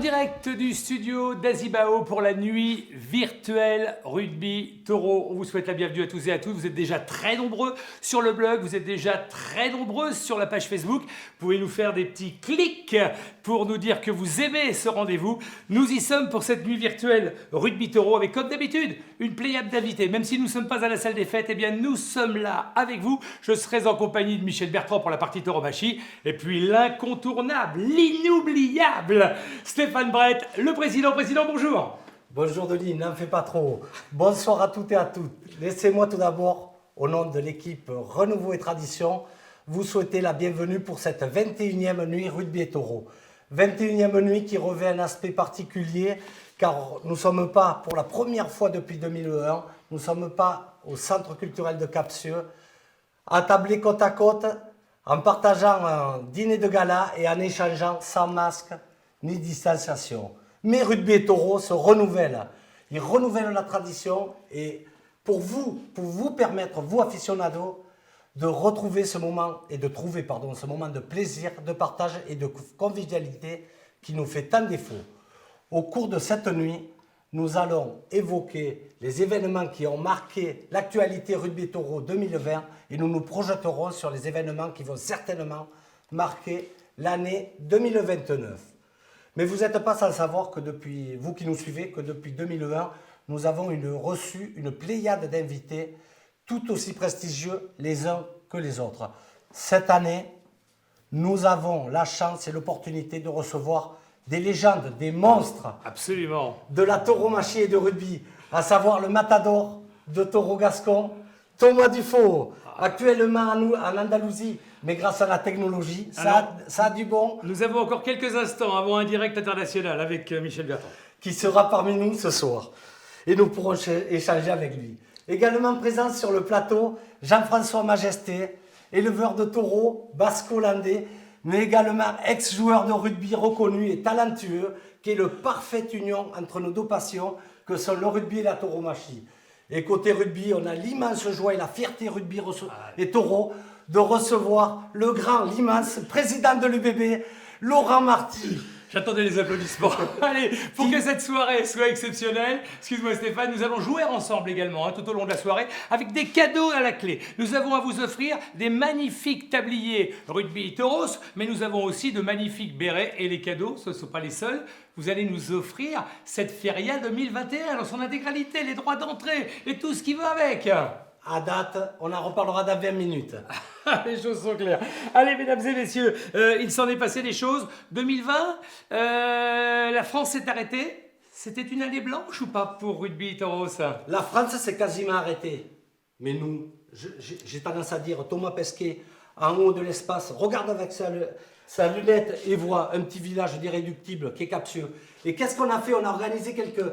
direct du studio d'Azibao pour la nuit virtuelle rugby taureau. On vous souhaite la bienvenue à tous et à toutes. Vous êtes déjà très nombreux sur le blog, vous êtes déjà très nombreux sur la page Facebook. Vous pouvez nous faire des petits clics pour nous dire que vous aimez ce rendez-vous. Nous y sommes pour cette nuit virtuelle rugby taureau avec, comme d'habitude, une pléiade d'invités. Même si nous ne sommes pas à la salle des fêtes, eh bien nous sommes là avec vous. Je serai en compagnie de Michel Bertrand pour la partie tauromachie et puis l'incontournable, l'inoubliable Stéphane Brett, le président. Président, bonjour. Bonjour Denis, n'en fais pas trop. Bonsoir à toutes et à toutes. Laissez-moi tout d'abord, au nom de l'équipe Renouveau et Tradition, vous souhaiter la bienvenue pour cette 21e nuit rugby et taureau. 21e nuit qui revêt un aspect particulier car nous ne sommes pas, pour la première fois depuis 2001, nous ne sommes pas au Centre culturel de Capsieux, attablés côte à côte, en partageant un dîner de gala et en échangeant sans masque ni distanciation. Mais rugby et taureau se renouvellent. Ils renouvellent la tradition et pour vous permettre, vous aficionados, de retrouver ce moment et de trouver ce moment de plaisir, de partage et de convivialité qui nous fait tant défaut. Au cours de cette nuit, nous allons évoquer les événements qui ont marqué l'actualité rugby et taureau 2020 et nous nous projetterons sur les événements qui vont certainement marquer l'année 2029. Mais vous n'êtes pas sans savoir que depuis, vous qui nous suivez, que depuis 2001, nous avons reçu une pléiade d'invités tout aussi prestigieux les uns que les autres. Cette année, nous avons la chance et l'opportunité de recevoir des légendes, des monstres. Absolument. De la tauromachie et de rugby, à savoir le matador de Taureau Gascon, Thomas Dufaux, actuellement en Andalousie, mais grâce à la technologie, ça a du bon. Nous avons encore quelques instants avant un direct international avec Michel Bertrand. Qui sera parmi nous ce soir. Et nous pourrons échanger avec lui. Également présent sur le plateau, Jean-François Majesté, éleveur de taureaux basco-hollandais, mais également ex-joueur de rugby reconnu et talentueux, qui est le parfait union entre nos deux passions, que sont le rugby et la tauromachie. Et côté rugby, on a l'immense joie et la fierté rugby et taureau de recevoir le grand, l'immense président de l'UBB, Laurent Marty. J'attendais les applaudissements. Allez, pour que cette soirée soit exceptionnelle, excuse-moi Stéphane, nous allons jouer ensemble également tout au long de la soirée avec des cadeaux à la clé. Nous avons à vous offrir des magnifiques tabliers rugby tauros, mais nous avons aussi de magnifiques bérets et les cadeaux, ce ne sont pas les seuls. Vous allez nous offrir cette Feria 2021 dans son intégralité, les droits d'entrée et tout ce qui va avec. À date, on en reparlera dans 20 minutes. Les choses sont claires. Allez, mesdames et messieurs, il s'en est passé des choses. 2020, la France s'est arrêtée. C'était une année blanche ou pas pour rugby taureau, ça? La France s'est quasiment arrêtée. Mais nous, j'ai tendance à dire, Thomas Pesquet, en haut de l'espace, regarde avec sa lunette et voit un petit village d'irréductibles qui est Capsieux. Et qu'est-ce qu'on a fait? On a organisé quelques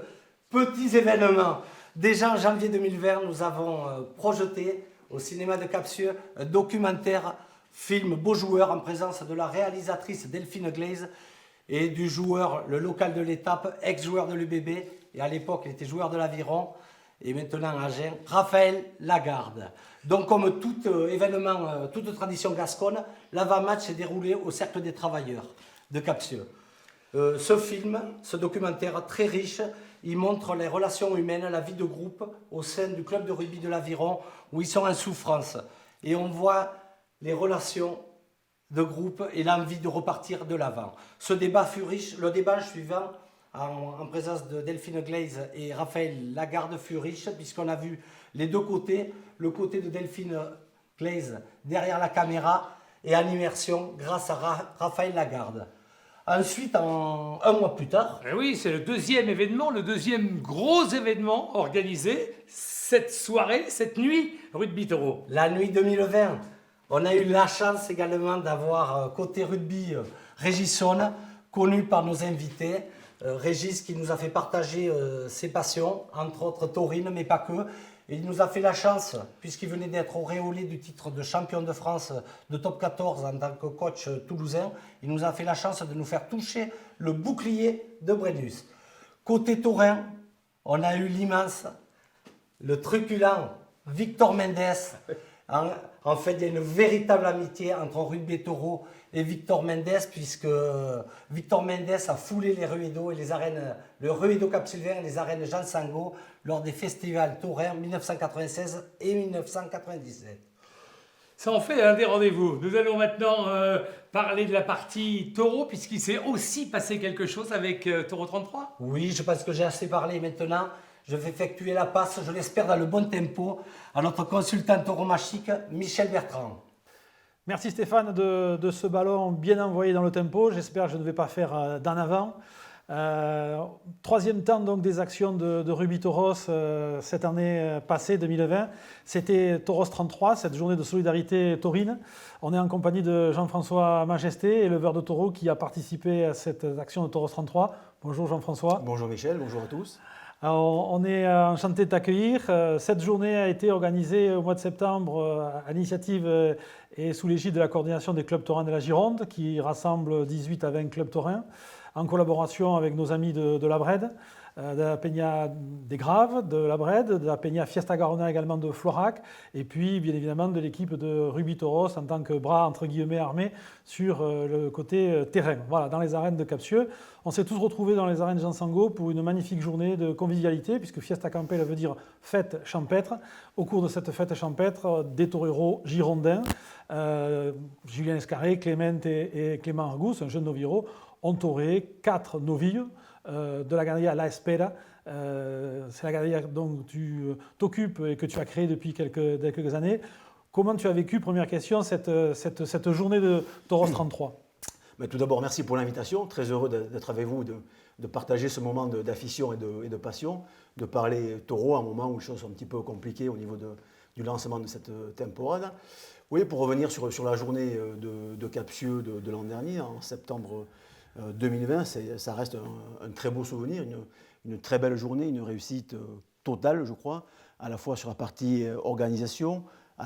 petits événements. Déjà en janvier 2020, nous avons projeté au cinéma de Capsieux un documentaire film Beau joueur en présence de la réalisatrice Delphine Glaise et du joueur, le local de l'étape, ex-joueur de l'UBB, et à l'époque il était joueur de l'Aviron et maintenant à Agen, Raphaël Lagarde. Donc comme tout événement, toute tradition gasconne, l'avant-match s'est déroulé au Cercle des Travailleurs de Capsieux. Ce film, ce documentaire très riche, il montre les relations humaines, la vie de groupe au sein du club de rugby de l'Aviron où ils sont en souffrance. Et on voit les relations de groupe et l'envie de repartir de l'avant. Ce débat fut riche. Le débat suivant, en présence de Delphine Glaise et Raphaël Lagarde, fut riche puisqu'on a vu les deux côtés. Le côté de Delphine Glaise derrière la caméra et en immersion grâce à Raphaël Lagarde. Ensuite, un mois plus tard... Eh oui, c'est le deuxième événement, le deuxième gros événement organisé cette soirée, cette nuit rugby taureau. La nuit 2020. On a eu la chance également d'avoir côté rugby Régis Saune, connu par nos invités. Régis qui nous a fait partager ses passions, entre autres taurines, mais pas que. Et il nous a fait la chance, puisqu'il venait d'être auréolé du titre de champion de France de top 14 en tant que coach toulousain, il nous a fait la chance de nous faire toucher le bouclier de Brennus. Côté taurin, on a eu l'immense, le truculent Victor Mendes, En fait, il y a une véritable amitié entre Rugby Taureau et Victor Mendes, puisque Victor Mendes a foulé les Ruedo et les arènes, le Ruedo Cap-Sylvain et les arènes Jean Sango lors des festivals taurins 1996 et 1997. Ça en fait un des rendez-vous. Nous allons maintenant parler de la partie taureau, puisqu'il s'est aussi passé quelque chose avec Taureau 33. Oui, je pense que j'ai assez parlé maintenant. Je vais effectuer la passe, je l'espère, dans le bon tempo, à notre consultant tauromachique, Michel Bertrand. Merci Stéphane de ce ballon bien envoyé dans le tempo. J'espère que je ne vais pas faire d'en avant. Troisième temps donc des actions de Rugby Toros cette année passée, 2020. C'était Toros 33, cette journée de solidarité taurine. On est en compagnie de Jean-François Majesté, éleveur de taureaux, qui a participé à cette action de Toros 33. Bonjour Jean-François. Bonjour Michel, bonjour à tous. Alors, on est enchanté de t'accueillir. Cette journée a été organisée au mois de septembre à l'initiative et sous l'égide de la coordination des clubs taurins de la Gironde, qui rassemble 18 à 20 clubs taurins, en collaboration avec nos amis de la Brède, de la Peña des Graves, de la Brède, de la Peña Fiesta Garona également de Florac, et puis bien évidemment de l'équipe de Rugby Toros en tant que bras entre guillemets armés sur le côté terrain. Voilà, dans les arènes de Captieux. On s'est tous retrouvés dans les arènes Jean Sango pour une magnifique journée de convivialité, puisque Fiesta Campella veut dire fête champêtre. Au cours de cette fête champêtre, des toreros girondins, Julien Escarré, Clément et Clément Argus, un jeune noviro, ont tauré 4 novilles de la ganadería La Espera. C'est la ganadería dont tu t'occupes et que tu as créée depuis quelques années. Comment tu as vécu, première question, cette journée de Toros 33 ? Mais tout d'abord, merci pour l'invitation. Très heureux d'être avec vous, de partager ce moment d'affition et de passion, de parler taureau à un moment où les choses sont un petit peu compliquées au niveau du lancement de cette temporade. Oui, pour revenir sur la journée de Captieux de l'an dernier, en septembre 2020, ça reste un très beau souvenir, une très belle journée, une réussite totale, je crois, à la fois sur la partie organisation, sur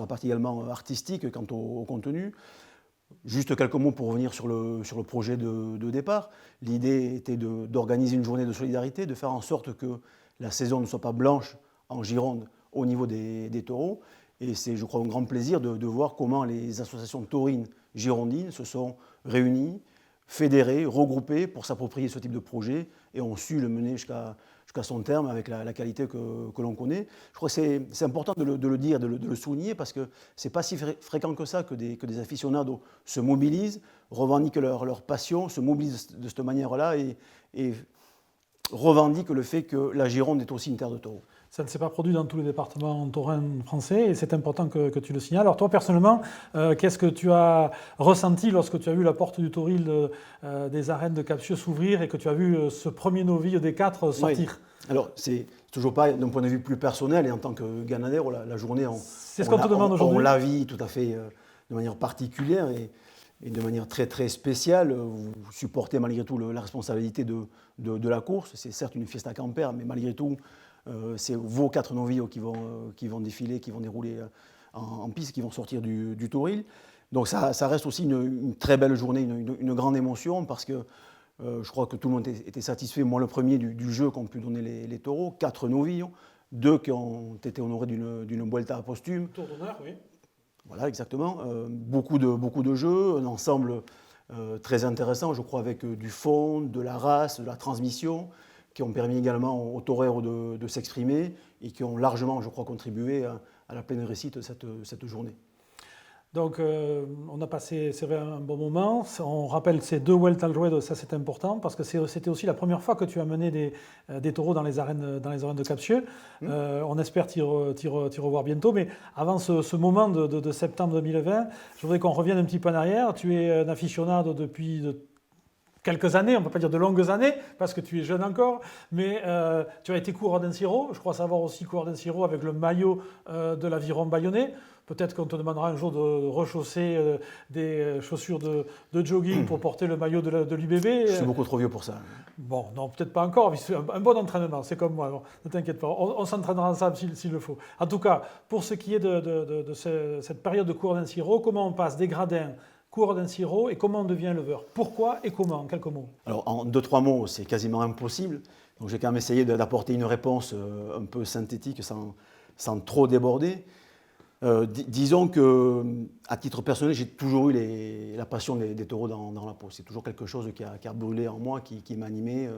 la partie également artistique quant au contenu. Juste quelques mots pour revenir sur le projet de départ. L'idée était d'organiser une journée de solidarité, de faire en sorte que la saison ne soit pas blanche en Gironde au niveau des taureaux. Et c'est, je crois, un grand plaisir de voir comment les associations taurines girondines se sont réunies, fédérées, regroupées pour s'approprier ce type de projet et ont su le mener jusqu'à son terme avec la qualité que l'on connaît. Je crois que c'est important de le dire, de le souligner, parce que ce n'est pas si fréquent que ça que des aficionados se mobilisent, revendiquent leur passion, se mobilisent de cette manière-là et revendiquent le fait que la Gironde est aussi une terre de taureaux. Ça ne s'est pas produit dans tous les départements taurins français et c'est important que tu le signales. Alors toi, personnellement, qu'est-ce que tu as ressenti lorsque tu as vu la porte du tauril des arènes de Captieux s'ouvrir et que tu as vu ce premier novice des 4 sortir ? Oui. Alors, c'est toujours pas d'un point de vue plus personnel et en tant que ganadero, la journée, c'est ce qu'on te demande aujourd'hui. On la vit tout à fait de manière particulière et de manière très très spéciale. Vous supportez malgré tout la responsabilité de la course. C'est certes une fiesta campère, mais malgré tout, c'est vos 4 novilles qui vont défiler, qui vont dérouler en piste, qui vont sortir du tauril. Donc ça reste aussi une très belle journée, une grande émotion, parce que je crois que tout le monde était satisfait, moi le premier, du jeu qu'ont pu donner les taureaux. 4 novilles, 2 qui ont été honorés d'une Vuelta posthume. Tour d'honneur, oui. Voilà, exactement. Beaucoup de jeux, un ensemble très intéressant, je crois, avec du fond, de la race, de la transmission, qui ont permis également aux toreros de s'exprimer et qui ont largement, je crois, contribué à la pleine réussite de cette journée. Donc, on a passé, c'est vrai, un bon moment. On rappelle ces 2 Vuelta al Ruedo, ça c'est important, parce que c'était aussi la première fois que tu as mené des taureaux dans les arènes de Captieux. On espère t'y revoir bientôt. Mais avant ce moment de septembre 2020, je voudrais qu'on revienne un petit peu en arrière. Tu es un aficionado depuis quelques années, on ne peut pas dire de longues années, parce que tu es jeune encore, mais tu as été coureur d'Ensiro, je crois savoir aussi coureur d'Ensiro avec le maillot de l'Aviron Bayonnais. Peut-être qu'on te demandera un jour de rechausser des chaussures de jogging pour porter le maillot de l'UBB. Je suis beaucoup trop vieux pour ça. Bon, non, peut-être pas encore, mais c'est un bon entraînement, c'est comme moi, bon, ne t'inquiète pas, on s'entraînera ensemble s'il le faut. En tout cas, pour ce qui est de cette période de coureur d'Ensiro, comment on passe des gradins coureur d'Ensiro et comment on devient éleveur? Pourquoi et comment, en quelques mots? Alors, en 2-3 mots, c'est quasiment impossible. Donc, j'ai quand même essayé d'apporter une réponse un peu synthétique sans trop déborder. Disons que, à titre personnel, j'ai toujours eu la passion des taureaux dans la peau. C'est toujours quelque chose qui a brûlé en moi, qui m'a animé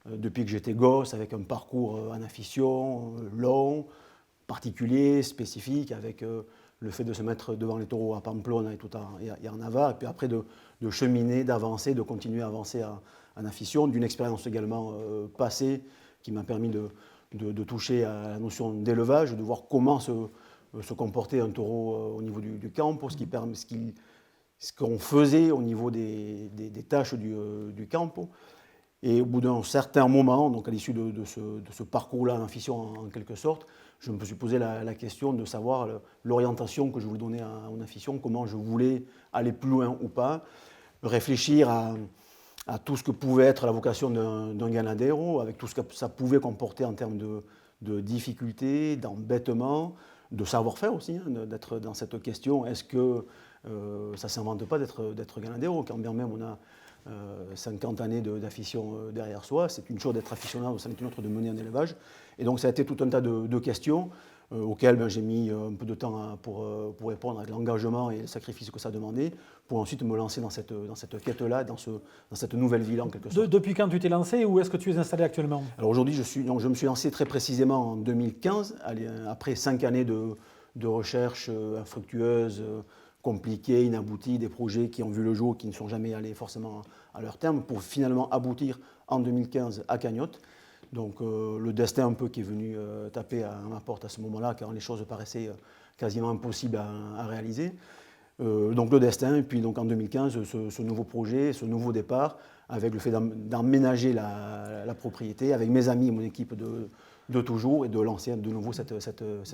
depuis que j'étais gosse, avec un parcours en afition, long, particulier, spécifique, avec le fait de se mettre devant les taureaux à Pamplona et en Navarre, et puis après de cheminer, d'avancer, de continuer à avancer en afition, d'une expérience également passée qui m'a permis de toucher à la notion d'élevage, de voir comment se comporter un taureau au niveau du campo, ce qu'on faisait au niveau des tâches du campo. Et au bout d'un certain moment, donc à l'issue de ce parcours-là en afition en quelque sorte, je me suis posé la question de savoir l'orientation que je voulais donner en afition, comment je voulais aller plus loin ou pas, réfléchir à tout ce que pouvait être la vocation d'un ganadero, avec tout ce que ça pouvait comporter en termes de difficultés, d'embêtements, de savoir-faire aussi, hein, d'être dans cette question, est-ce que ça ne s'invente pas d'être ganadero, quand bien même on a 50 années d'afition derrière soi, c'est une chose d'être aficionné, c'en est une autre de mener un élevage. Et donc ça a été tout un tas de questions auxquelles j'ai mis un peu de temps pour répondre avec l'engagement et le sacrifice que ça demandait, pour ensuite me lancer dans cette quête-là, dans cette nouvelle ville en quelque sorte. Depuis quand tu t'es lancé et où est-ce que tu es installé actuellement? Alors aujourd'hui, je me suis lancé très précisément en 2015, après 5 années de recherche infructueuse, compliqués, inaboutis, des projets qui ont vu le jour, qui ne sont jamais allés forcément à leur terme, pour finalement aboutir en 2015 à Cagnotte. Donc le destin un peu qui est venu taper à ma porte à ce moment-là, car les choses paraissaient quasiment impossibles à réaliser. Donc le destin, et puis donc en 2015, ce nouveau projet, ce nouveau départ, avec le fait d'emménager la propriété, avec mes amis et mon équipe de toujours, et de lancer de nouveau cette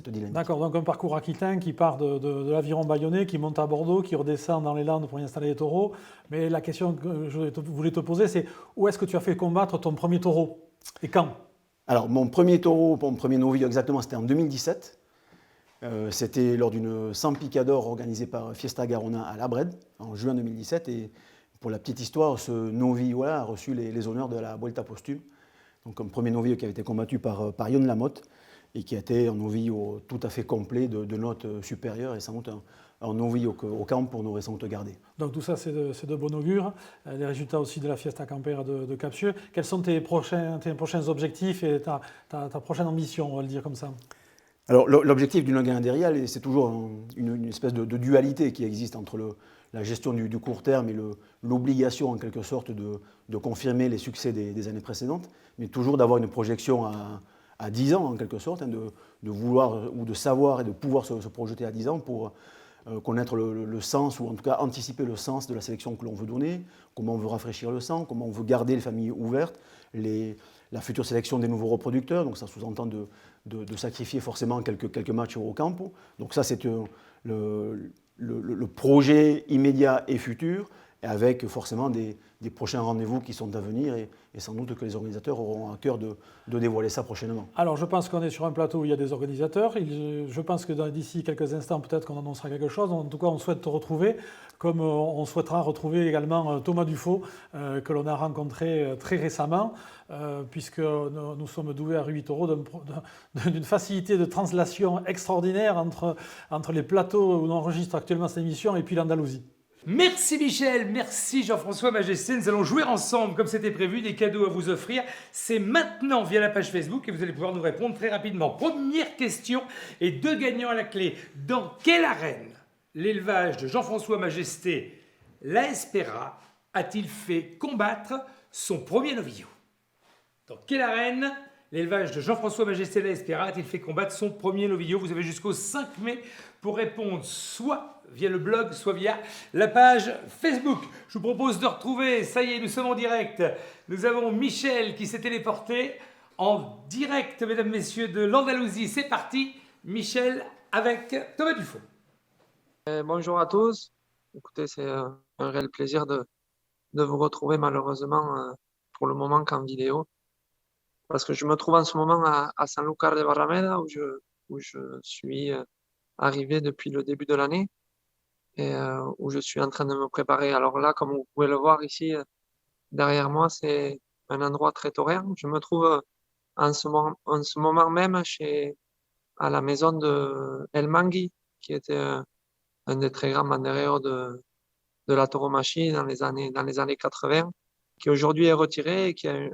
dynamique. D'accord, donc un parcours aquitain qui part de l'aviron bayonnais, qui monte à Bordeaux, qui redescend dans les Landes pour y installer les taureaux. Mais la question que je voulais te poser, c'est où est-ce que tu as fait combattre ton premier taureau et quand? Alors mon premier taureau, mon premier novillo exactement, c'était en 2017. C'était lors d'une San Picador organisée par Fiesta Garona à La Brede en juin 2017. Et pour la petite histoire, ce novillo-là a reçu les honneurs de la Vuelta posthume. Donc un premier novillo qui avait été combattu par Yon Lamotte et qui a été un novillo tout à fait complet de notes supérieures et sans doute un novillo au camp pour nous sans doute garder. Donc tout ça, c'est de bon augure. Les résultats aussi de la Fiesta Campera de Captieux. Quels sont tes prochains objectifs et ta prochaine ambition, on va le dire comme ça? Alors l'objectif d'une ganaderia, c'est toujours une espèce de dualité qui existe entre la gestion du court terme et l'obligation en quelque sorte de confirmer les succès des années précédentes, mais toujours d'avoir une projection à 10 ans en quelque sorte, hein, de vouloir ou de savoir et de pouvoir se projeter à 10 ans pour connaître le sens, ou en tout cas anticiper le sens de la sélection que l'on veut donner, comment on veut rafraîchir le sang, comment on veut garder les familles ouvertes, la future sélection des nouveaux reproducteurs, donc ça sous-entend de sacrifier forcément quelques matchs au campo. Donc ça c'est le projet immédiat et futur, avec forcément des prochains rendez-vous qui sont à venir et sans doute que les organisateurs auront à cœur de dévoiler ça prochainement. Alors je pense qu'on est sur un plateau où il y a des organisateurs. Je pense que d'ici quelques instants, peut-être qu'on annoncera quelque chose. En tout cas, on souhaite te retrouver, comme on souhaitera retrouver également Thomas Dufaux, que l'on a rencontré très récemment, puisque nous sommes doués à Rubis Taureau d'une facilité de translation extraordinaire entre les plateaux où on enregistre actuellement cette émission et puis l'Andalousie. Merci Michel, merci Jean-François Majesté. Nous allons jouer ensemble comme c'était prévu, des cadeaux à vous offrir. C'est maintenant via la page Facebook et vous allez pouvoir nous répondre très rapidement. Première question et 2 gagnants à la clé. Dans quelle arène l'élevage de Jean-François Majesté, la Espera, a-t-il fait combattre son premier novillo? Dans quelle arène l'élevage de Jean-François Majesté, la Espera, a-t-il fait combattre son premier novillo? Vous avez jusqu'au 5 mai pour répondre soit via le blog, soit via la page Facebook. Je vous propose de retrouver, ça y est, nous sommes en direct. Nous avons Michel qui s'est téléporté en direct, mesdames, messieurs, de l'Andalousie. C'est parti, Michel avec Thomas Dufaux. Bonjour à tous. Écoutez, c'est un réel plaisir de vous retrouver malheureusement pour le moment qu'en vidéo. Parce que je me trouve en ce moment à Sanlúcar de Barrameda où je suis arrivé depuis le début de l'année. Et où je suis en train de me préparer. Alors là, comme vous pouvez le voir ici, derrière moi, c'est un endroit très tauréen. Je me trouve en ce moment même à la maison de El Mangui, qui était un des très grands bandereros de la tauromachie dans les années 80, qui aujourd'hui est retiré et qui a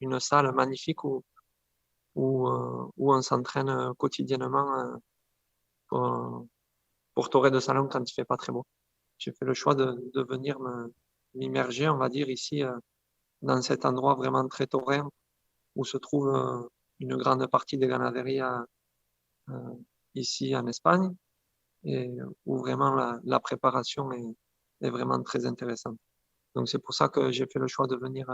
une salle magnifique où on s'entraîne quotidiennement pour torer de salon quand il fait pas très beau. J'ai fait le choix de venir m'immerger, on va dire, ici, dans cet endroit vraiment très taurin où se trouve une grande partie des ganaderies ici en Espagne et où vraiment la préparation est vraiment très intéressante. Donc c'est pour ça que j'ai fait le choix de venir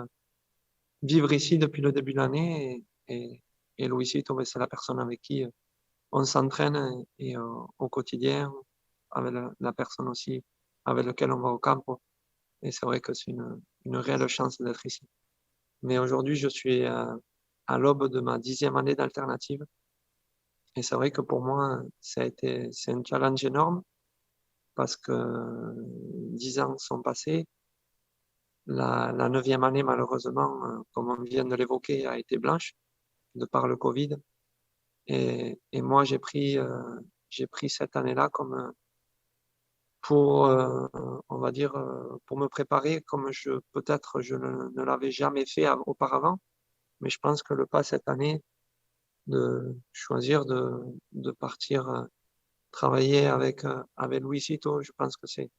vivre ici depuis le début de l'année et Luisito, c'est la personne avec qui on s'entraîne et au quotidien, avec la personne aussi avec laquelle on va au campo. Et c'est vrai que c'est une réelle chance d'être ici. Mais aujourd'hui, je suis à l'aube de ma 10e année d'alternative. Et c'est vrai que pour moi, c'est un challenge énorme parce que 10 ans sont passés. La 9e année, malheureusement, comme on vient de l'évoquer, a été blanche de par le Covid. Et moi, j'ai pris cette année-là comme pour, on va dire, pour me préparer comme peut-être je ne l'avais jamais fait auparavant. Mais je pense que le pas cette année de choisir de partir travailler avec Luisito, je pense que c'est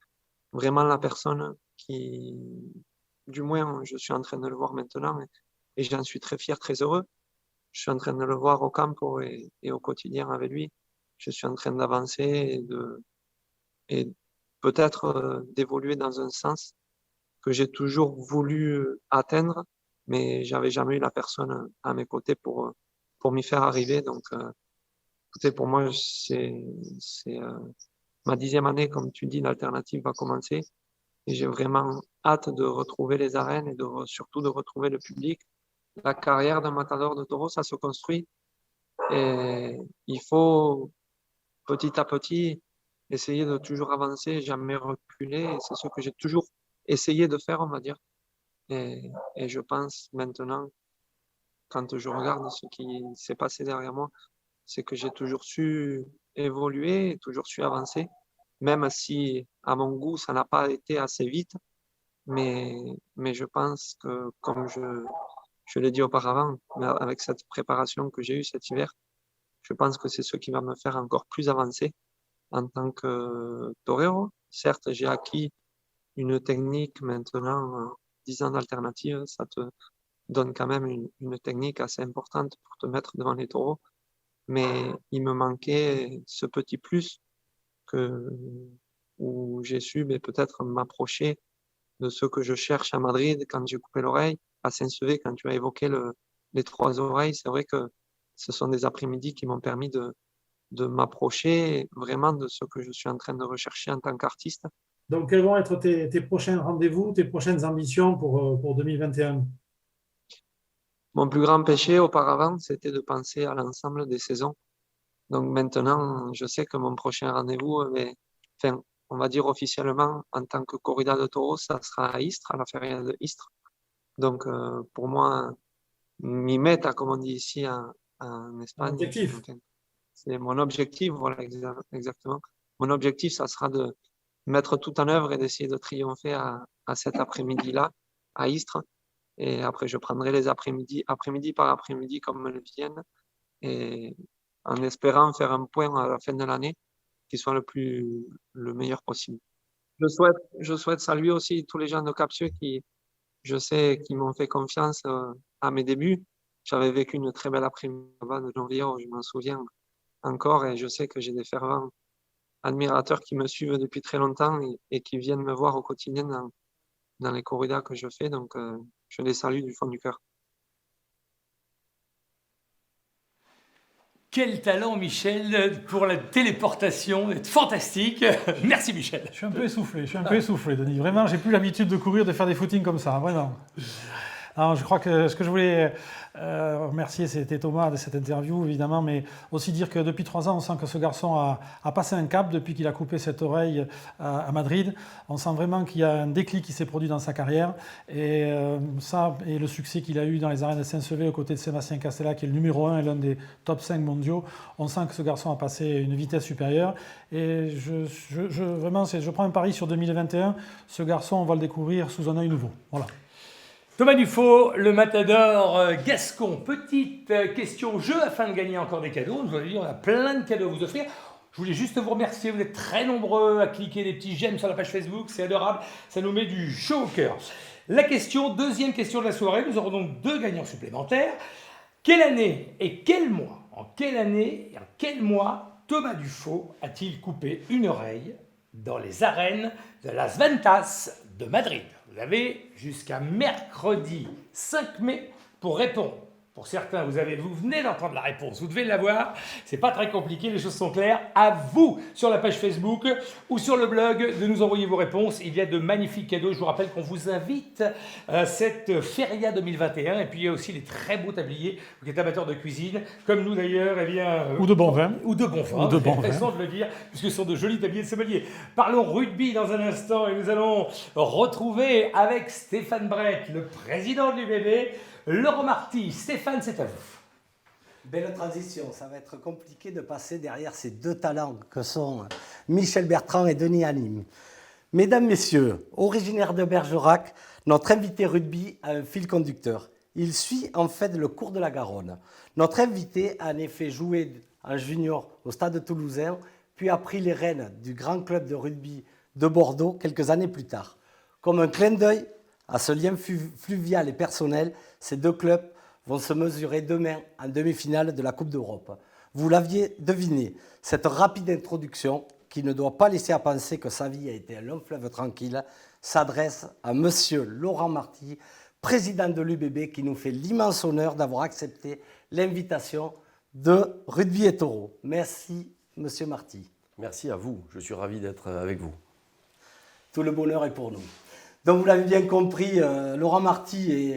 vraiment la personne qui, du moins, je suis en train de le voir maintenant et j'en suis très fier, très heureux. Je suis en train de le voir au campo et au quotidien avec lui. Je suis en train d'avancer et peut-être d'évoluer dans un sens que j'ai toujours voulu atteindre, mais j'avais jamais eu la personne à mes côtés pour m'y faire arriver. Donc, écoutez, pour moi, c'est ma 10e année, comme tu dis, l'alternative va commencer. Et j'ai vraiment hâte de retrouver les arènes et surtout de retrouver le public. La carrière d'un matador de taureau, ça se construit. Et il faut petit à petit essayer de toujours avancer, jamais reculer. Et c'est ce que j'ai toujours essayé de faire, on va dire. Et je pense maintenant, quand je regarde ce qui s'est passé derrière moi, c'est que j'ai toujours su évoluer, toujours su avancer, même si à mon goût, ça n'a pas été assez vite. Mais je pense que, comme je l'ai dit auparavant, mais avec cette préparation que j'ai eue cet hiver, je pense que c'est ce qui va me faire encore plus avancer en tant que torero. Certes, j'ai acquis une technique maintenant, 10 ans d'alternative, ça te donne quand même une technique assez importante pour te mettre devant les taureaux. Mais il me manquait ce petit plus où j'ai su peut-être m'approcher de ce que je cherche à Madrid quand j'ai coupé l'oreille, à Saint-Sevé quand tu as évoqué les 3 oreilles. C'est vrai que ce sont des après-midi qui m'ont permis de m'approcher vraiment de ce que je suis en train de rechercher en tant qu'artiste. Donc, quels vont être tes prochains rendez-vous, tes prochaines ambitions pour 2021? Mon plus grand péché auparavant, c'était de penser à l'ensemble des saisons. Donc maintenant, je sais que mon prochain rendez-vous, on va dire officiellement, en tant que corrida de taureau, ça sera à Istres, à la feria de Istres. Donc pour moi, mi meta, comme on dit ici en Espagne. Objectif. C'est mon objectif, voilà, exactement. Mon objectif, ça sera de mettre tout en œuvre et d'essayer de triompher à cet après-midi-là, à Istres. Et après, je prendrai les après-midi par après-midi comme elles viennent. Et en espérant faire un point à la fin de l'année qui soit le meilleur possible. Je souhaite saluer aussi tous les gens de Capsieux qui, je sais, qui m'ont fait confiance à mes débuts. J'avais vécu une très belle après-midi de janvier, je m'en souviens encore, et je sais que j'ai des fervents admirateurs qui me suivent depuis très longtemps et qui viennent me voir au quotidien dans les corridas que je fais. Donc, je les salue du fond du cœur. Quel talent, Michel, pour la téléportation. Fantastique. Merci, Michel. Je suis un peu essoufflé, Denis. Vraiment, j'ai plus l'habitude de courir, de faire des footings comme ça, vraiment. Alors, je crois que ce que je voulais Remercier, c'était Thomas de cette interview, évidemment, mais aussi dire que depuis 3 ans, on sent que ce garçon a passé un cap depuis qu'il a coupé cette oreille à Madrid. On sent vraiment qu'il y a un déclic qui s'est produit dans sa carrière. Et ça, et le succès qu'il a eu dans les arènes de Saint-Sevé aux côtés de Sébastien Castella, qui est le numéro 1 et l'un des top 5 mondiaux, on sent que ce garçon a passé une vitesse supérieure. Et vraiment, je prends un pari sur 2021. Ce garçon, on va le découvrir sous un œil nouveau. Voilà. Thomas Dufaux, le matador gascon. Petite question jeu afin de gagner encore des cadeaux. Je vous l'ai dit, on a plein de cadeaux à vous offrir. Je voulais juste vous remercier. Vous êtes très nombreux à cliquer des petits j'aime sur la page Facebook. C'est adorable. Ça nous met du chaud au cœur. La question, deuxième question de la soirée. Nous aurons donc 2 gagnants supplémentaires. Quelle année et quel mois, en quelle année et en quel mois Thomas Dufaux a-t-il coupé une oreille dans les arènes de Las Ventas de Madrid? Vous avez jusqu'à mercredi 5 mai pour répondre. Pour certains, vous venez d'entendre la réponse, vous devez l'avoir. C'est pas très compliqué, les choses sont claires. À vous, sur la page Facebook ou sur le blog, de nous envoyer vos réponses. Il y a de magnifiques cadeaux. Je vous rappelle qu'on vous invite à cette Feria 2021. Et puis il y a aussi les très beaux tabliers. Vous êtes amateurs de cuisine, comme nous d'ailleurs, eh bien, Ou de bon vin. ou de bon vin. Ou de bon vin. Raison de le dire, puisque ce sont de jolis tabliers de sommelier. Parlons rugby dans un instant et nous allons retrouver avec Stéphane Brett, le président de l'UBB, Laurent Marty. Stéphane, c'est à vous. Belle transition, ça va être compliqué de passer derrière ces 2 talents que sont Michel Bertrand et Denis Hanim. Mesdames, Messieurs, originaire de Bergerac, notre invité rugby a un fil conducteur. Il suit en fait le cours de la Garonne. Notre invité a en effet joué en junior au Stade Toulousain, puis a pris les rênes du grand club de rugby de Bordeaux quelques années plus tard. Comme un clin d'œil à ce lien fluvial et personnel, ces 2 clubs vont se mesurer demain en demi-finale de la Coupe d'Europe. Vous l'aviez deviné, cette rapide introduction, qui ne doit pas laisser à penser que sa vie a été un long fleuve tranquille, s'adresse à Monsieur Laurent Marty, président de l'UBB, qui nous fait l'immense honneur d'avoir accepté l'invitation de Rugby et Taureau. Merci, Monsieur Marty. Merci à vous, je suis ravi d'être avec vous. Tout le bonheur est pour nous. Donc vous l'avez bien compris, Laurent Marty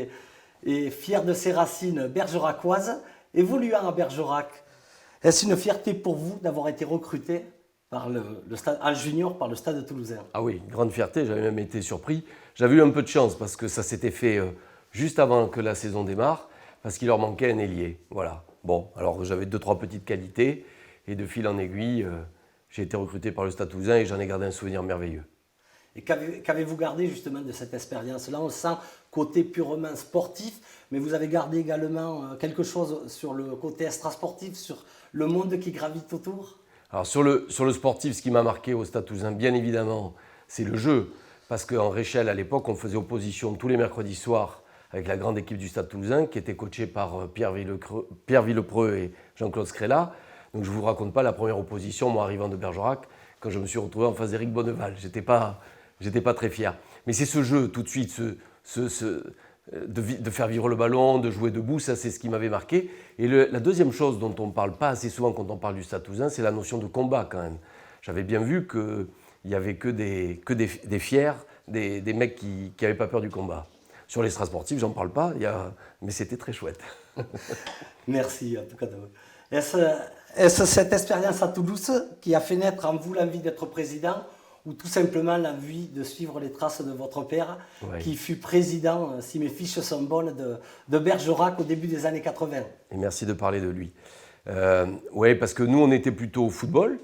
est fier de ses racines bergeracoises, évoluant à Bergerac. Est-ce une fierté pour vous d'avoir été recruté par en junior par le Stade Toulousain? Ah oui, grande fierté, j'avais même été surpris. J'avais eu un peu de chance parce que ça s'était fait juste avant que la saison démarre, parce qu'il leur manquait un ailier. Voilà. Bon, alors j'avais 2-3 petites qualités, et de fil en aiguille, j'ai été recruté par le Stade Toulousain et j'en ai gardé un souvenir merveilleux. Et qu'avez-vous gardé justement de cette expérience-là? On sent côté purement sportif, mais vous avez gardé également quelque chose sur le côté extrasportif, sur le monde qui gravite autour? Alors sur le sportif, ce qui m'a marqué au Stade Toulousain, bien évidemment, c'est le jeu. Parce qu'en Réchelle, à l'époque, on faisait opposition tous les mercredis soirs avec la grande équipe du Stade Toulousain, qui était coachée par Pierre Villepreux et Jean-Claude Scrella. Donc je ne vous raconte pas la première opposition, moi arrivant de Bergerac, quand je me suis retrouvé en face d'Éric Bonneval. J'étais pas très fier. Mais c'est ce jeu, tout de suite, de faire vivre le ballon, de jouer debout, ça c'est ce qui m'avait marqué. Et la deuxième chose dont on ne parle pas assez souvent quand on parle du Stade Toulousain, c'est la notion de combat quand même. J'avais bien vu qu'il n'y avait que des fiers, des mecs qui n'avaient pas peur du combat. Sur l'extra-sportif, j'en parle pas, mais c'était très chouette. Merci en tout cas. Est-ce cette expérience à Toulouse qui a fait naître en vous l'envie d'être président, ou tout simplement l'envie de suivre les traces de votre père, Ouais. qui fut président, si mes fiches sont bonnes, de Bergerac au début des années 80? Et merci de parler de lui. Oui, parce que nous, on était plutôt au football.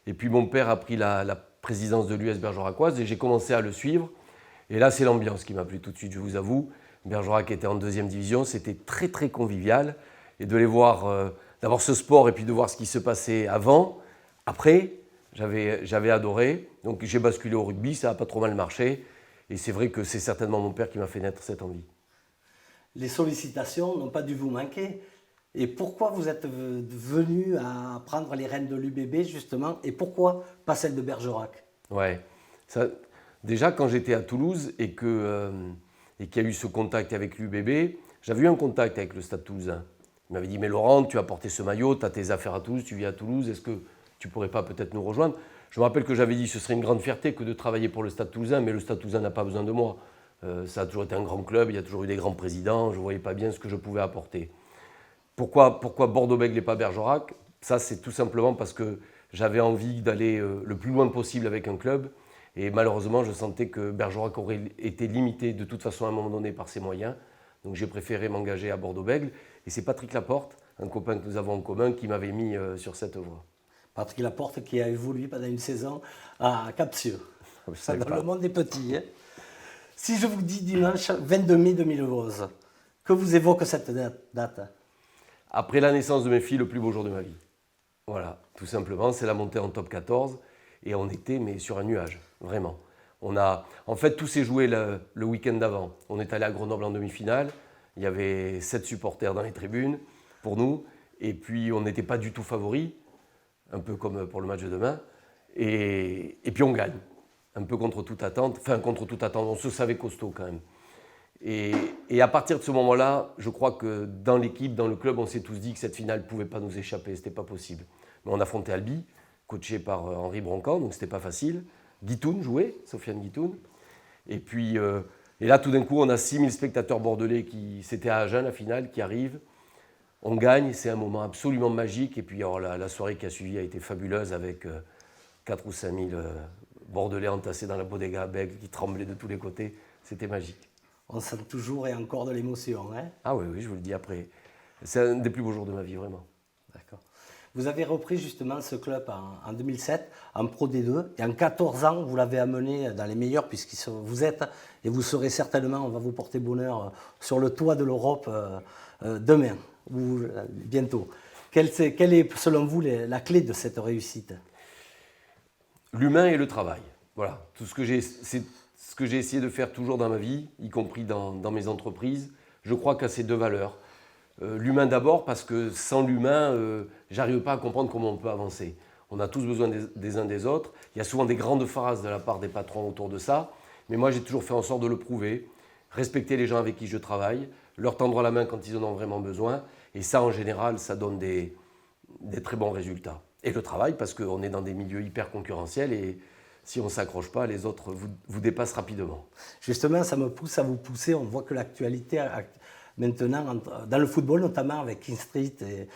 Et puis mon père a pris la présidence de l'US Bergeracoise et j'ai commencé à le suivre. Et là, c'est l'ambiance qui m'a plu tout de suite, je vous avoue. Bergerac était en 2e division, c'était très très convivial. Et de les voir, d'avoir ce sport et puis de voir ce qui se passait avant, après, j'avais adoré. Donc j'ai basculé au rugby, ça n'a pas trop mal marché. Et c'est vrai que c'est certainement mon père qui m'a fait naître cette envie. Les sollicitations n'ont pas dû vous manquer. Et pourquoi vous êtes venu à prendre les rênes de l'UBB, justement, et pourquoi pas celle de Bergerac? Ouais. Déjà, quand j'étais à Toulouse et qu'il y a eu ce contact avec l'UBB, j'avais eu un contact avec le Stade Toulousain. Il m'avait dit « Mais Laurent, tu as porté ce maillot, tu as tes affaires à Toulouse, tu vis à Toulouse, est-ce que tu ne pourrais pas peut-être nous rejoindre ?» Je me rappelle que j'avais dit « Ce serait une grande fierté que de travailler pour le Stade Toulousain, mais le Stade Toulousain n'a pas besoin de moi. Ça a toujours été un grand club, il y a toujours eu des grands présidents, je ne voyais pas bien ce que je pouvais apporter. Pourquoi Bordeaux-Bègles et pas Bergerac? Ça, c'est tout simplement parce que j'avais envie d'aller le plus loin possible avec un club. Et malheureusement, je sentais que Bergerac aurait été limité de toute façon à un moment donné par ses moyens. Donc j'ai préféré m'engager à Bordeaux-Bègles. Et c'est Patrick Laporte, un copain que nous avons en commun, qui m'avait mis sur cette voie. Patrick Laporte qui a évolué pendant une saison à Capsieux. Je Dans le monde des petits. Hein. Si je vous dis dimanche 22 mai 2011, que vous évoque cette date? Après la naissance de mes filles, le plus beau jour de ma vie. Voilà, tout simplement, c'est la montée en top 14. Et on était mais sur un nuage, vraiment. En fait, tout s'est joué le week-end d'avant. On est allé à Grenoble en demi-finale. Il y avait 7 supporters dans les tribunes pour nous. Et puis, on n'était pas du tout favoris, un peu comme pour le match de demain. Et puis, on gagne, un peu contre toute attente. Enfin, contre toute attente, on se savait costaud quand même. Et à partir de ce moment-là, je crois que dans l'équipe, dans le club, on s'est tous dit que cette finale ne pouvait pas nous échapper, ce n'était pas possible. Mais on affrontait Albi, coaché par Henri Broncan, donc c'était pas facile. Guitoun jouait, Sofiane Guitoun. Et puis, et là, tout d'un coup, on a 6000 spectateurs bordelais c'était à Agen, la finale, qui arrivent. On gagne, c'est un moment absolument magique. Et puis, alors, la soirée qui a suivi a été fabuleuse avec 4 ou 5 000 bordelais entassés dans la bodega bègle qui tremblaient de tous les côtés. C'était magique. On sent toujours et encore de l'émotion. Hein? Ah oui, je vous le dis après. C'est un des plus beaux jours de ma vie, vraiment. D'accord. Vous avez repris justement ce club en 2007, en Pro D2. Et en 14 ans, vous l'avez amené dans les meilleurs, puisque vous êtes, et vous serez certainement, on va vous porter bonheur, sur le toit de l'Europe demain, ou bientôt. Quelle est, selon vous, la clé de cette réussite? L'humain et le travail. Voilà, tout c'est ce que j'ai essayé de faire toujours dans ma vie, y compris dans mes entreprises. Je crois qu'à ces deux valeurs. L'humain d'abord, parce que sans l'humain, j'arrive pas à comprendre comment on peut avancer. On a tous besoin des uns des autres. Il y a souvent des grandes phrases de la part des patrons autour de ça. Mais moi, j'ai toujours fait en sorte de le prouver. Respecter les gens avec qui je travaille, leur tendre la main quand ils en ont vraiment besoin. Et ça, en général, ça donne des très bons résultats. Et le travail, parce qu'on est dans des milieux hyper concurrentiels et si on ne s'accroche pas, les autres vous dépassent rapidement. Justement, ça me pousse à vous pousser. On voit que l'actualité, maintenant, dans le football, notamment avec King Street et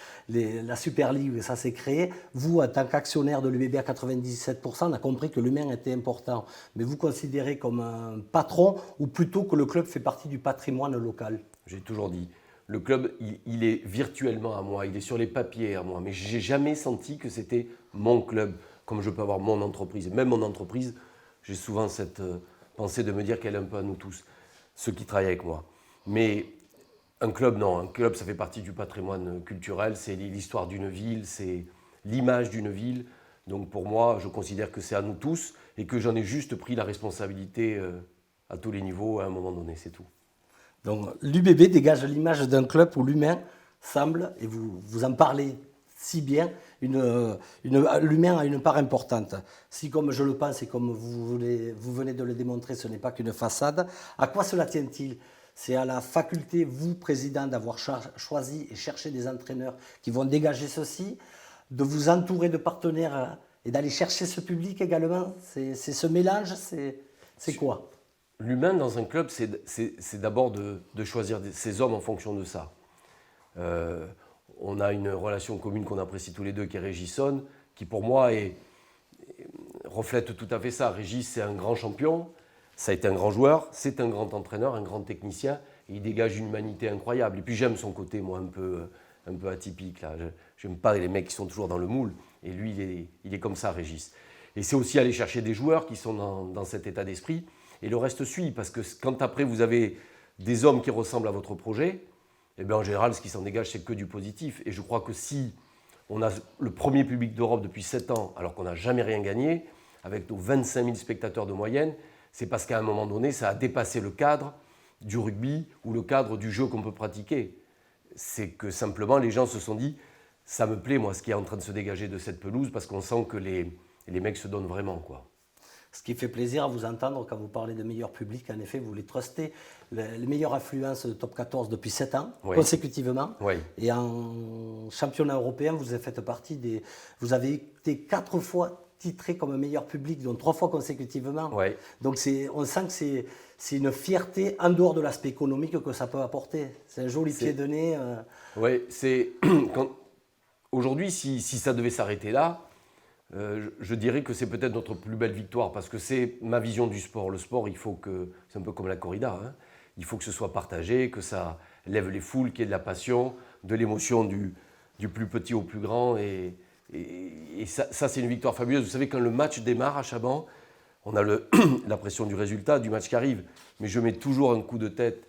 la Super League, ça s'est créé. Vous, en tant qu'actionnaire de l'UBB à 97%, on a compris que l'humain était important. Mais vous considérez comme un patron ou plutôt que le club fait partie du patrimoine local? J'ai toujours dit, le club, il est virtuellement à moi, il est sur les papiers à moi. Mais je n'ai jamais senti que c'était mon club, comme je peux avoir mon entreprise. Même mon entreprise, j'ai souvent cette pensée de me dire qu'elle est un peu à nous tous, ceux qui travaillent avec moi. Mais un club, non. Un club, ça fait partie du patrimoine culturel. C'est l'histoire d'une ville, c'est l'image d'une ville. Donc pour moi, je considère que c'est à nous tous et que j'en ai juste pris la responsabilité à tous les niveaux à un moment donné, c'est tout. Donc l'UBB dégage l'image d'un club où l'humain semble, et vous en parlez si bien, l'humain a une part importante. Si, comme je le pense et comme vous venez de le démontrer, ce n'est pas qu'une façade, à quoi cela tient-il? C'est à la faculté, vous, président, d'avoir choisi et cherché des entraîneurs qui vont dégager ceci, de vous entourer de partenaires et d'aller chercher ce public également. C'est ce mélange, c'est quoi? L'humain dans un club, c'est d'abord de choisir ses hommes en fonction de ça. On a une relation commune qu'on apprécie tous les deux, qui est Régis, qui pour moi reflète tout à fait ça. Régis, c'est un grand champion, ça a été un grand joueur, c'est un grand entraîneur, un grand technicien, et il dégage une humanité incroyable. Et puis j'aime son côté, moi, un peu atypique. Je n'aime pas les mecs qui sont toujours dans le moule, et lui, il est comme ça, Régis. Et c'est aussi aller chercher des joueurs qui sont dans cet état d'esprit, et le reste suit, parce que quand après vous avez des hommes qui ressemblent à votre projet, eh bien, en général, ce qui s'en dégage, c'est que du positif. Et je crois que si on a le premier public d'Europe depuis 7 ans, alors qu'on n'a jamais rien gagné, avec nos 25 000 spectateurs de moyenne, c'est parce qu'à un moment donné, ça a dépassé le cadre du rugby ou le cadre du jeu qu'on peut pratiquer. C'est que simplement, les gens se sont dit, ça me plaît, moi, ce qui est en train de se dégager de cette pelouse, parce qu'on sent que les mecs se donnent vraiment, quoi. Ce qui fait plaisir à vous entendre quand vous parlez de meilleur public. En effet, vous les trustez. Les meilleures affluences de top 14 depuis 7 ans, oui, consécutivement. Oui. Et en championnat européen, vous avez fait partie vous avez été 4 fois titré comme meilleur public, donc 3 fois consécutivement. Ouais. Donc on sent que c'est une fierté en dehors de l'aspect économique que ça peut apporter. C'est un joli pied de nez. Oui, c'est aujourd'hui, si ça devait s'arrêter là, je dirais que c'est peut-être notre plus belle victoire parce que c'est ma vision du sport. Le sport, il faut que, c'est un peu comme la corrida, hein, il faut que ce soit partagé, que ça lève les foules, qu'il y ait de la passion, de l'émotion du plus petit au plus grand. Et ça, c'est une victoire fabuleuse. Vous savez, quand le match démarre à Chaban, on a la pression du résultat, du match qui arrive. Mais je mets toujours un coup de tête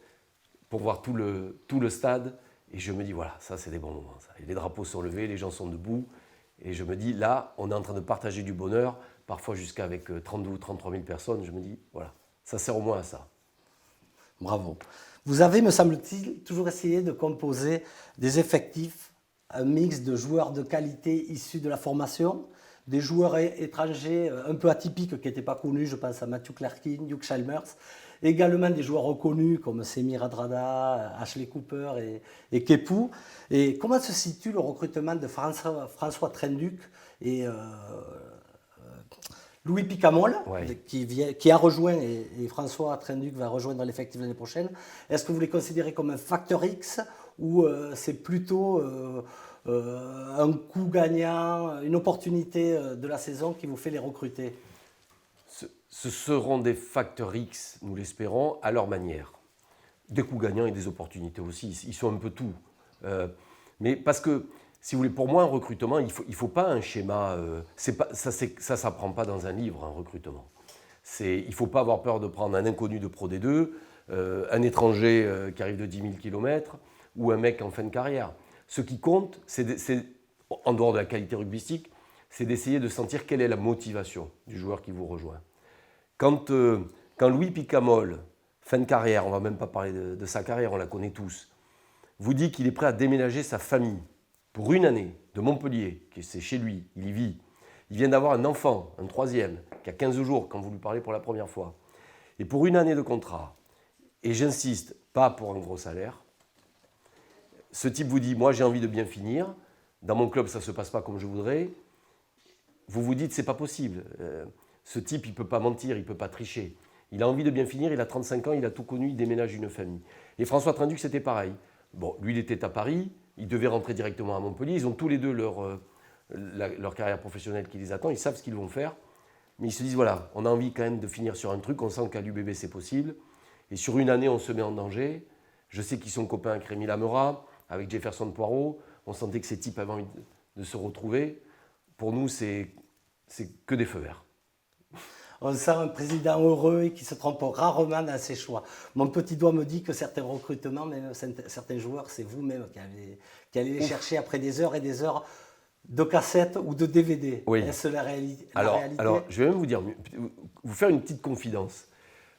pour voir tout le stade. Et je me dis, voilà, ça, c'est des bons moments. Ça. Et les drapeaux sont levés, les gens sont debout. Et je me dis, là, on est en train de partager du bonheur, parfois jusqu'à avec 32 ou 33 000 personnes. Je me dis, voilà, ça sert au moins à ça. Bravo. Vous avez, me semble-t-il, toujours essayé de composer des effectifs, un mix de joueurs de qualité issus de la formation, des joueurs étrangers un peu atypiques qui n'étaient pas connus, je pense à Matthew Clerkin, Hugh Chalmers, également des joueurs reconnus comme Semir Adrada, Ashley Cooper et Kepou. Et comment se situe le recrutement de François Trenduc et Louis Picamol, Ouais. qui a rejoint, et François Trenduc va rejoindre l'effectif l'année prochaine. Est-ce que vous les considérez comme un facteur X ou c'est plutôt un coup gagnant, une opportunité de la saison qui vous fait les recruter? Ce seront des facteurs X, nous l'espérons, à leur manière. Des coups gagnants et des opportunités aussi. Ils sont un peu tout. Mais parce que, si vous voulez, pour moi, un recrutement, il faut pas un schéma. Ça ne s'apprend pas dans un livre, un recrutement. Il ne faut pas avoir peur de prendre un inconnu de Pro D2, un étranger qui arrive de 10 000 km ou un mec en fin de carrière. Ce qui compte, en dehors de la qualité rugbystique, c'est d'essayer de sentir quelle est la motivation du joueur qui vous rejoint. Quand Louis Picamol, fin de carrière, on ne va même pas parler de sa carrière, on la connaît tous, vous dit qu'il est prêt à déménager sa famille pour une année de Montpellier, que c'est chez lui, il y vit. Il vient d'avoir un enfant, un troisième, qui a 15 jours quand vous lui parlez pour la première fois. Et pour une année de contrat, et j'insiste, pas pour un gros salaire, ce type vous dit, moi j'ai envie de bien finir, dans mon club ça ne se passe pas comme je voudrais, vous vous dites, c'est pas possible. Ce type, il ne peut pas mentir, il ne peut pas tricher. Il a envie de bien finir, il a 35 ans, il a tout connu, il déménage une famille. Et François Trenduc, c'était pareil. Bon, lui, il était à Paris, il devait rentrer directement à Montpellier. Ils ont tous les deux leur carrière professionnelle qui les attend, ils savent ce qu'ils vont faire. Mais ils se disent, voilà, on a envie quand même de finir sur un truc, on sent qu'à l'UBB, c'est possible. Et sur une année, on se met en danger. Je sais qu'ils sont copains avec Rémi Lamera, avec Jefferson Poirot. On sentait que ces types avaient envie de se retrouver. Pour nous, c'est que des feux verts. On sent un président heureux et qui se trompe rarement dans ses choix. Mon petit doigt me dit que certains recrutements, même certains joueurs, c'est vous-même qui allez les chercher après des heures et des heures de cassettes ou de DVD. Oui. Est-ce la réalité? Alors, je vais même vous dire, vous faire une petite confidence.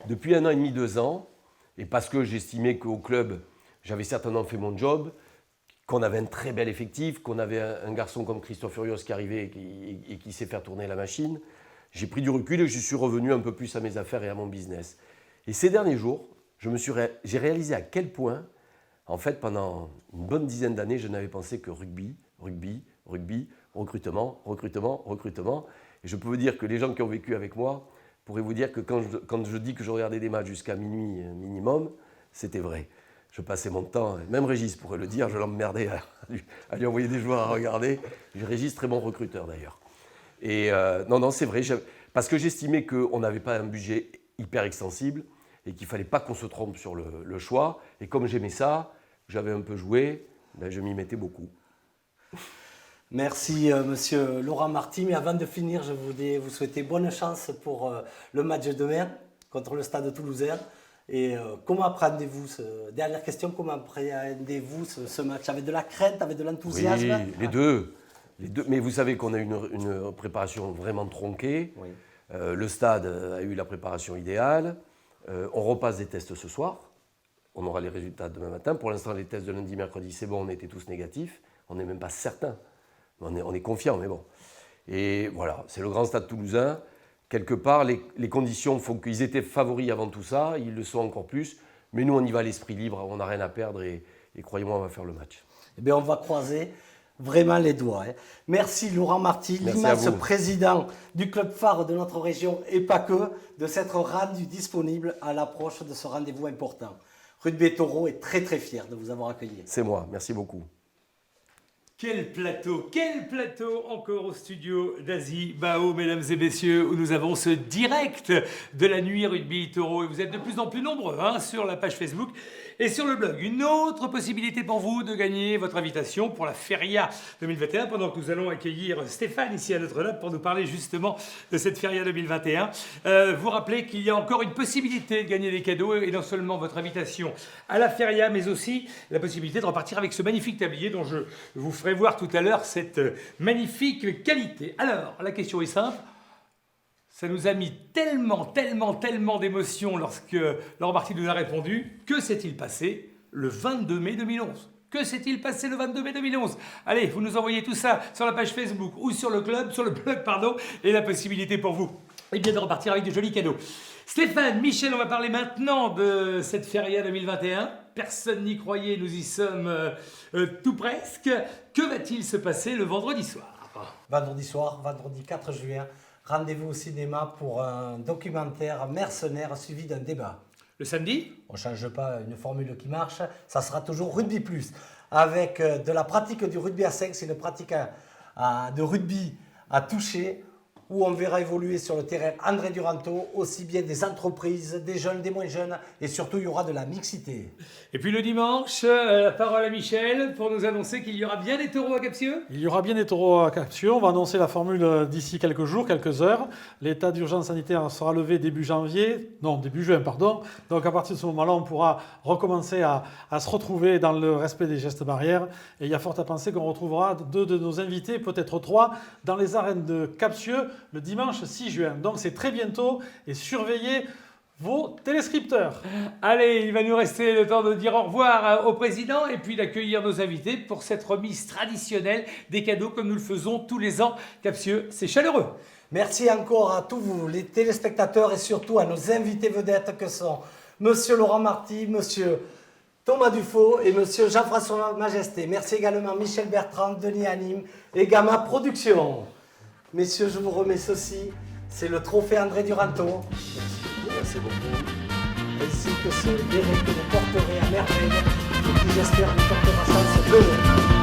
Depuis 1 an et demi, 2 ans, et parce que j'estimais qu'au club, j'avais certainement fait mon job, qu'on avait un très bel effectif, qu'on avait un garçon comme Christophe Furios qui arrivait et qui sait faire tourner la machine, j'ai pris du recul et je suis revenu un peu plus à mes affaires et à mon business. Et ces derniers jours, j'ai réalisé à quel point, en fait, pendant une bonne dizaine d'années, je n'avais pensé que rugby, recrutement. Et je peux vous dire que les gens qui ont vécu avec moi pourraient vous dire que quand je dis que je regardais des matchs jusqu'à minuit minimum, c'était vrai. Je passais mon temps, même Régis pourrait le dire, je l'emmerdais à lui envoyer des joueurs à regarder. Régis, très bon recruteur d'ailleurs. Et non, c'est vrai, parce que j'estimais qu'on n'avait pas un budget hyper extensible et qu'il ne fallait pas qu'on se trompe sur le choix. Et comme j'aimais ça, j'avais un peu joué, ben je m'y mettais beaucoup. Merci, monsieur Laurent Marty. Mais avant de finir, je voulais vous souhaiter bonne chance pour le match de demain contre le Stade Toulousain. Et comment appréhendez-vous dernière question, comment appréhendez-vous ce match? Avec de la crainte, avec de l'enthousiasme? Oui, les deux. Mais vous savez qu'on a une préparation vraiment tronquée. Oui. Le stade a eu la préparation idéale. On repasse des tests ce soir. On aura les résultats demain matin. Pour l'instant, les tests de lundi, mercredi, c'est bon, on était tous négatifs. On n'est même pas certains. On est confiants, mais bon. Et voilà, c'est le grand stade toulousain. Quelque part, les conditions font qu'ils étaient favoris avant tout ça. Ils le sont encore plus. Mais nous, on y va à l'esprit libre. On n'a rien à perdre et croyez-moi, on va faire le match. Eh bien, on va croiser vraiment les doigts. Hein. Merci Laurent Marty, Merci à l'immense vous. président du club phare de notre région et pas que, de s'être rendu disponible à l'approche de ce rendez-vous important. Rugby Taureau est très très fier de vous avoir accueilli. C'est moi, merci beaucoup. Quel plateau encore au studio d'Asie Bao, mesdames et messieurs, où nous avons ce direct de la nuit Rugby Taureau. Et vous êtes de plus en plus nombreux sur la page Facebook et sur le blog. Une autre possibilité pour vous de gagner votre invitation pour la Feria 2021, pendant que nous allons accueillir Stéphane ici à notre lab pour nous parler justement de cette Feria 2021. Vous rappelez qu'il y a encore une possibilité de gagner des cadeaux, et non seulement votre invitation à la Feria, mais aussi la possibilité de repartir avec ce magnifique tablier dont je vous ferai voir tout à l'heure cette magnifique qualité. Alors, la question est simple. Ça nous a mis tellement d'émotions lorsque Laurent Marty nous a répondu. Que s'est-il passé le 22 mai 2011 ? Que s'est-il passé le 22 mai 2011 ? Allez, vous nous envoyez tout ça sur la page Facebook ou sur le blog, et la possibilité pour vous, eh bien, de repartir avec de jolis cadeaux. Stéphane, Michel, on va parler maintenant de cette Feria 2021. Personne n'y croyait, nous y sommes tout presque. Que va-t-il se passer le vendredi soir ? Vendredi soir, vendredi 4 juin, rendez-vous au cinéma pour un documentaire Mercenaires suivi d'un débat. Le samedi ? On ne change pas une formule qui marche, ça sera toujours Rugby Plus. Avec de la pratique du rugby à 5, c'est une pratique de rugby à toucher, où on verra évoluer sur le terrain André Duranto, aussi bien des entreprises, des jeunes, des moins jeunes, et surtout il y aura de la mixité. Et puis le dimanche, la parole à Michel pour nous annoncer qu'il y aura bien des taureaux à Capsieux. Il y aura bien des taureaux à Capsieux. On va annoncer la formule d'ici quelques jours, quelques heures. L'état d'urgence sanitaire sera levé début juin, pardon. Donc à partir de ce moment-là, on pourra recommencer à se retrouver dans le respect des gestes barrières. Et il y a fort à penser qu'on retrouvera 2 de nos invités, peut-être 3, dans les arènes de Capsieux le dimanche 6 juin. Donc c'est très bientôt et surveillez vos téléscripteurs. Allez, il va nous rester le temps de dire au revoir au président et puis d'accueillir nos invités pour cette remise traditionnelle des cadeaux comme nous le faisons tous les ans. Capsieux, c'est chaleureux. Merci encore à tous vous, les téléspectateurs, et surtout à nos invités vedettes que sont Monsieur Laurent Marty, Monsieur Thomas Dufaux et Monsieur Jean-François Majesté. Merci également Michel Bertrand, Denis Anime et Gamma Productions. Messieurs, je vous remets ceci, c'est le trophée André Duranto. Merci beaucoup. Ainsi que ce béret que vous porterez à merveille et qui j'espère vous portera chance de